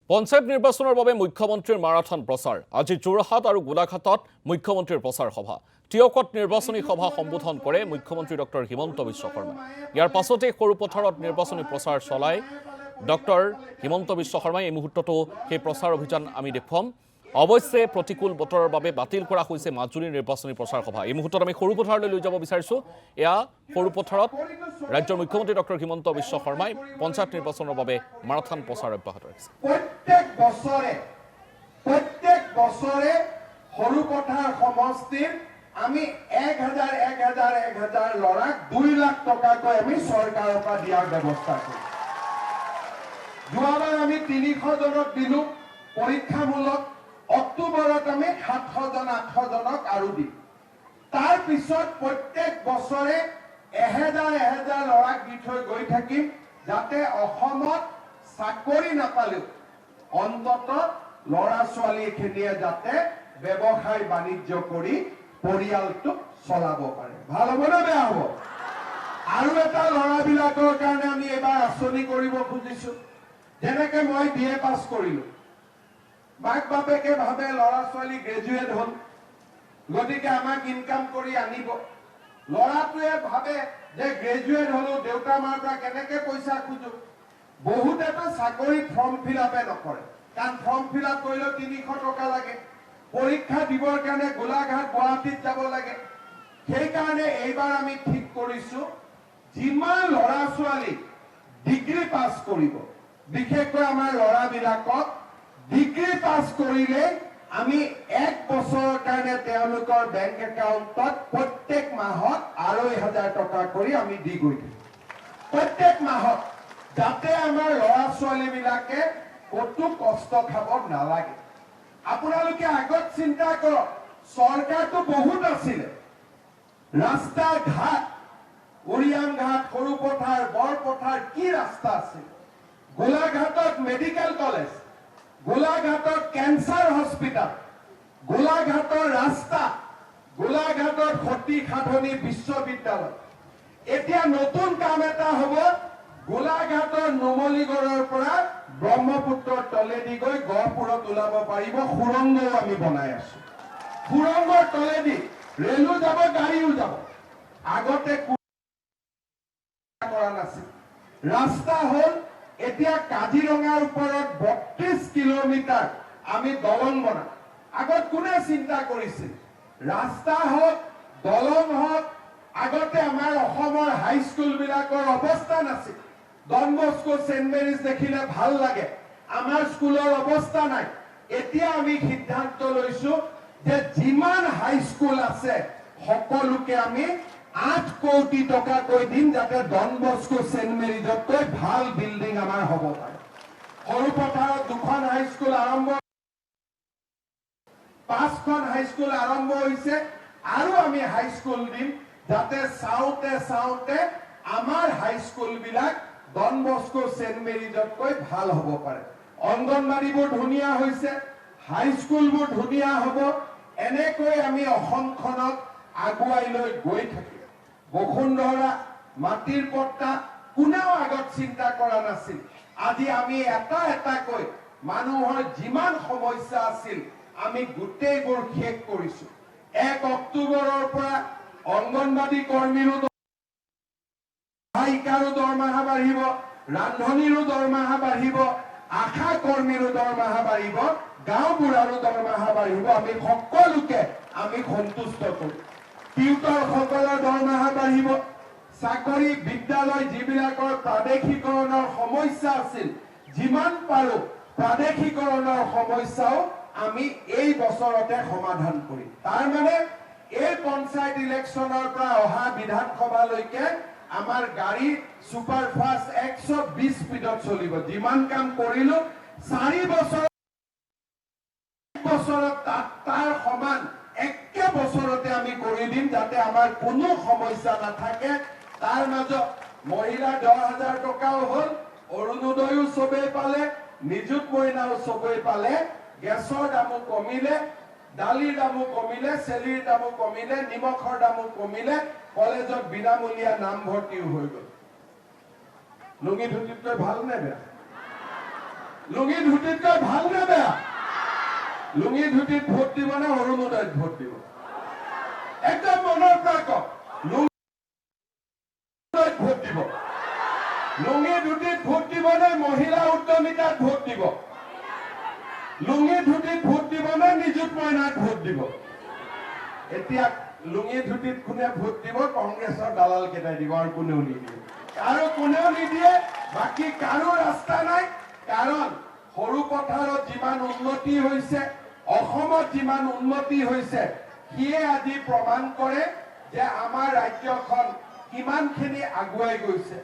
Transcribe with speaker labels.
Speaker 1: পঞ্চায়ত নিৰ্বাচনৰ বাবে মুখ্যমন্ত্ৰীৰ মাৰাথন প্ৰচাৰ আজি যোৰহাট আৰু গোলাঘাটত মুখ্যমন্ত্ৰীৰ প্ৰচাৰ সভা টিয়কত নিৰ্বাচনী সভা সম্বোধন কৰে মুখ্যমন্ত্ৰী ডক্টৰ হিমন্ত বিশ্ব শৰ্মা ইয়াৰ পাছতে সৰুপথাৰত নিৰ্বাচনী প্ৰচাৰ চলায় ডক্টৰ হিমন্ত বিশ্ব শৰ্মাই এই মুহূৰ্তটো সেই প্ৰচাৰ অভিযান আমি দেখুৱাম অৱশ্যে প্ৰতিকূল বতৰৰ বাবে বাতিল কৰা হৈছে মাজুলীৰ নিৰ্বাচনী প্ৰচাৰ সভা এই মুহূৰ্তত আমি সৰুপথাৰলৈ লৈ যাব বিচাৰিছো এয়া সৰুপথাৰত ৰাজ্যৰ মুখ্যমন্ত্ৰী ডক্টৰ হিমন্ত বিশ্ব শৰ্মাই পঞ্চায়ত নিৰ্বাচনৰ বাবে মাৰাথন প্ৰচাৰ অব্যাহত ৰাখিছে
Speaker 2: প্ৰত্যেক বছৰে সৰুপথাৰ সমষ্টিৰ আমি 1000 লৰাক 2 লাখ টকাকৈ আমি চৰকাৰৰ পৰা দিয়াৰ ব্যৱস্থা কৰিম যোৱাবাৰ আমি 300 জনক দিলো পৰীক্ষামূলক অক্টোবৰত আমি 700 জন 800 জনক আৰু দিম তাৰ পিছত প্ৰত্যেক বছৰে 1000 লৰাক দি থৈ গৈ থাকিম যাতে অসমত চাকৰি নাপালেও অন্তত লৰা ছোৱালীখিনিয়ে যাতে ব্যৱসায় বাণিজ্য কৰি পৰিয়ালটো চলাব পাৰে ভাল হ'ব না বেয়া হ'ব আৰু এটা লৰাবিলাকৰ কাৰণে আমি এবাৰ আঁচনি কৰিব খুজিছো যেনেকৈ মই বিএ পাছ কৰিলো মাক বাপেকে ভাবে লৰা ছোৱালী গ্ৰেজুৱেট হ'ল গতিকে আমাক ইনকাম কৰি আনিব লৰাটোৱে ভাবে যে গ্ৰেজুৱেট হলো দেউতা মাৰ পৰা কেনেকে পইচা খুজো বহুতেতো চাকৰি ফৰ্ম ফিল আপে নকৰে কাৰণ ফৰ্ম ফিল আপ কৰিলেও 300 টকা লাগে পৰীক্ষা দিবৰ কাৰণে গোলাঘাট গুৱাহাটীত যাব লাগে সেইকাৰণে এইবাৰ আমি ঠিক কৰিছো যিমান লৰা ছোৱালী ডিগ্ৰী পাছ কৰিব বিশেষকৈ আমাৰ লৰাবিলাকক ডিগ্ৰী পাছ কৰিলে আমি 1 বছৰৰ কাৰণে তেওঁলোকৰ বেংক একাউণ্টত প্ৰত্যেক মাহত 2500 টকা কৰি আমি দি গৈ থাকোঁ প্ৰত্যেক মাহত যাতে আমাৰ লৰা ছোৱালীবিলাকে কতো কষ্ট খাব নালাগে আপোনালোকে আগত চিন্তা কৰক চৰকাৰটো বহুত আছিল ৰাস্তা ঘাট উৰিয়াম ঘাট সৰুপথাৰ বৰপথাৰ কি ৰাস্তা আছিল গোলাঘাটত মেডিকেল কলেজ গোলাঘাটত কেন্সাৰ হস্পিটাল গোলাঘাটৰ ৰাস্তা গোলাঘাটৰ সতী সাধনী বিশ্ববিদ্যালয় এতিয়া নতুন কাম এটা হ'ব গোলাঘাটৰ নুমলীগড়ৰ পৰা ব্ৰহ্মপুত্ৰৰ তলেদি গৈ গহপুৰত ওলাব পাৰিব সুৰংগও আমি বনাই আছো সুৰংগৰ তলেদি ৰেলো যাব গাড়ীও যাব আগতে কৰা নাছিল ৰাস্তা হ'ল এতিয়া কাজিৰঙাৰ ওপৰত 32 কিলোমিটাৰ আমি দলং বনাম আগত কোনে চিন্তা কৰিছিল ৰাস্তা হওক দলং হওক আগতে আমাৰ অসমৰ হাইস্কুল বিলাকৰ অৱস্থা নাছিল ডন বস্কো সেন্ট মেৰিজ দেখিলে ভাল লাগে আমাৰ স্কুলৰ অৱস্থা নাই এতিয়া আমি সিদ্ধান্ত লৈছো যে যিমান হাইস্কুল আছে সকলোকে আমি 8 কোটি টকা কৈ দিম যাতে ডন বস্কো সেন্ট মেৰিজতকৈ ভাল বিল্ডিং আমাৰ হ'ব পাৰে সৰুপথাৰত 2খন হাইস্কুল আৰম্ভ 5খন হাইস্কুল আৰম্ভ হৈছে আৰু আমি হাইস্কুল দিম যাতে চাওঁতে আমাৰ হাইস্কুল বিলাক ডন বস্কো সেন্ট মেৰিজতকৈ ভাল হ'ব পাৰে অংগনবাড়ীবোৰ ধুনীয়া হৈছে হাইস্কুলবোৰ ধুনীয়া হ'ব এনেকৈ আমি অসমখনক আগুৱাই লৈ গৈ থাকিম বসুন্ধৰা মাটিৰ পট্টা কোনেও আগত চিন্তা কৰা নাছিল আজি আমি এটা কৈ মানুহৰ যিমান সমস্যা আছিল আমি গোটেইবোৰ শেষ কৰিছো 1 অক্টোবৰৰ পৰা অংগনবাড়ী কৰ্মীৰো সহায়িকাৰো দৰমহা বাঢ়িব ৰান্ধনীৰো দৰমহা বাঢ়িব আশা কৰ্মীৰো দৰমহা বাঢ়িব গাঁও বুঢ়াৰো দৰমহা বাঢ়িব আমি সকলোকে আমি সন্তুষ্ট কৰিম টিউটৰ সকলৰ দৰমহা বাঢ়িব চাকৰি বিদ্যালয় যিবিলাকৰ প্ৰাদেশিকৰণৰ সমস্যা আছিল যিমান পাৰো প্ৰাদেশিকৰণৰ সমস্যাও আমি এই বছৰতে সমাধান কৰিম তাৰ মানে এই পঞ্চায়ত ইলেকশ্যনৰ পৰা অহা বিধানসভালৈকে আমাৰ গাড়ী সুপাৰফাষ্ট 120 স্পীডত চলিব যিমান কাম কৰিলো 4 বছৰত তাৰ সমান একে বছৰতে আমি কৰি দিম যাতে আমাৰ কোনো সমস্যা নাথাকে তাৰ মাজত মহিলা 10,000 টকাও হ'ল অৰুণোদয়ও সবেই পালে নিযুত মইনাও সবেই পালে গেছৰ দামো কমিলে দালিৰ দামো কমিলে চেলিৰ দামো কমিলে নিমখৰ দামো কমিলে কলেজত বিনামূলীয়া নামভৰ্তিও হৈ গ'ল লুঙি ধুতিতকৈ ভাল নে বেয়া লুঙি ধুতিতকৈ ভাল নে বেয়া? লুঙি ধুতিত ভোট দিব নে অৰুণোদয়ত ভোট দিব? একদম মনৰ পৰা কওক, লুঙিত ভোট দিব? লুঙি ধুতিত ভোট দিব নে মহিলা উদ্যমিতাত ভোট দিব? লুঙি ধুতিত ভোট দিব নে নিযুত মইনাত ভোট দিব? এতিয়া লুঙি ধুতিত কোনে ভোট দিব? কংগ্ৰেছৰ দালাল কেইটাই দিব, আৰু কোনেও নিদিয়ে। আৰু কোনেও নিদিয়ে, বাকী কাৰো ৰাস্তা নাই। কাৰণ সৰু পথাৰত যিমান উন্নতি হৈছে, অসমত যিমান উন্নতি হৈছে, সিয়ে আজি প্ৰমাণ কৰে যে আমাৰ ৰাজ্যখন কিমানখিনি আগুৱাই গৈছে।